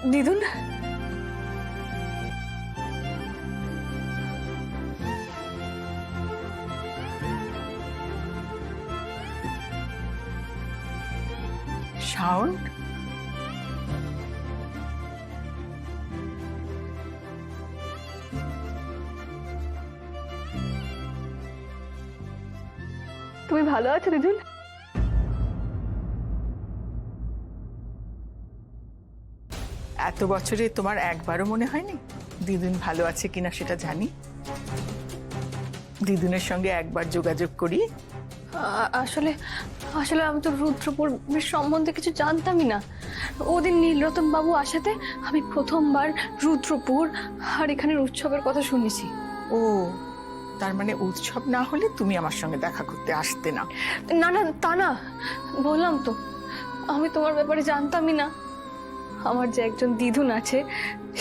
দিদুন, শাওন, তুমি ভালো আছো দিদুন? এত বছরে তোমার একবারও মনে হয়নি দিদুন ভালো আছে কিনা সেটা জানি? দিদুনের সঙ্গে একবার যোগাযোগ করি। আসলে আসলে আমি তো রুদ্রপুর সম্বন্ধে কিছু জানতামই না। ওদিন নীলরতন বাবু আসাতে আমি প্রথমবার রুদ্রপুর আর এখানের উৎসবের কথা শুনেছি। ও, তার মানে উৎসব না হলে তুমি আমার সঙ্গে দেখা করতে আসতে না? না না, তা না, বললাম তো আমি তোমার ব্যাপারে জানতামই না। আমার যে একজন দিদুন আছে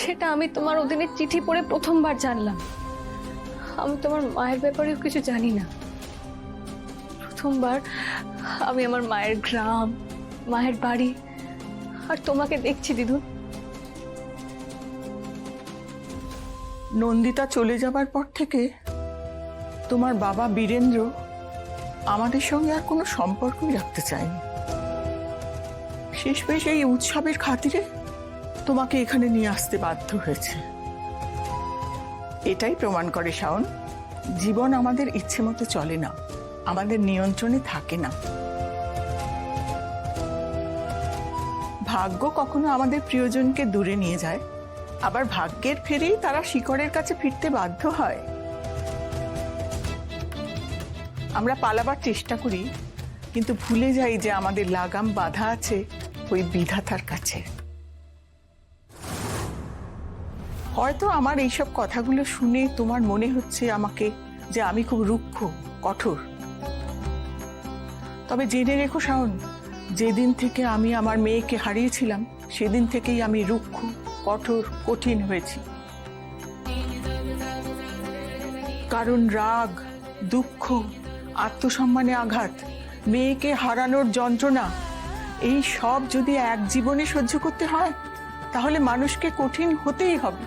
সেটা আমি তোমার ওদিনের চিঠি পড়ে প্রথমবার জানলাম। আমি তোমার মায়ের ব্যাপারেও কিছু জানি না। প্রথমবার আমি আমার মায়ের গ্রাম, মায়ের বাড়ি আর তোমাকে দেখছি দিদুন। নন্দিতা চলে যাবার পর থেকে তোমার বাবা বীরেন্দ্র আমাদের সঙ্গে আর কোনো সম্পর্কই রাখতে চায়নি। শেষমেশ এই উৎসবের খাতিরে তোমাকে এখানে নিয়ে আসতে বাধ্য হয়েছে। এটাই প্রমাণ করে শাওন, জীবন আমাদের ইচ্ছে মতো চলে না, আমাদের নিয়ন্ত্রণে থাকে না। ভাগ্য কখনো আমাদের প্রিয়জনকে দূরে নিয়ে যায়, আবার ভাগ্যের ফেরেই তারা শিকড়ের কাছে ফিরতে বাধ্য হয়। আমরা পালাবার চেষ্টা করি, কিন্তু ভুলে যাই যে আমাদের লাগাম বাঁধা আছে ওই বিধাতার কাছে। হয়তো আমার এইসব কথাগুলো শুনে তোমার মনে হচ্ছে আমাকে যে আমি খুব রুক্ষ, কঠোর। তবে জেনে রেখো শাওন, যেদিন থেকে আমি আমার মেয়েকে হারিয়েছিলাম সেদিন থেকেই আমি রুক্ষ, কঠোর, কঠিন হয়েছি। কারণ রাগ, দুঃখ, আত্মসম্মানে আঘাত, মেয়েকে হারানোর যন্ত্রণা, এই সব যদি এক জীবনে সহ্য করতে হয় তাহলে মানুষকে কঠিন হতেই হবে।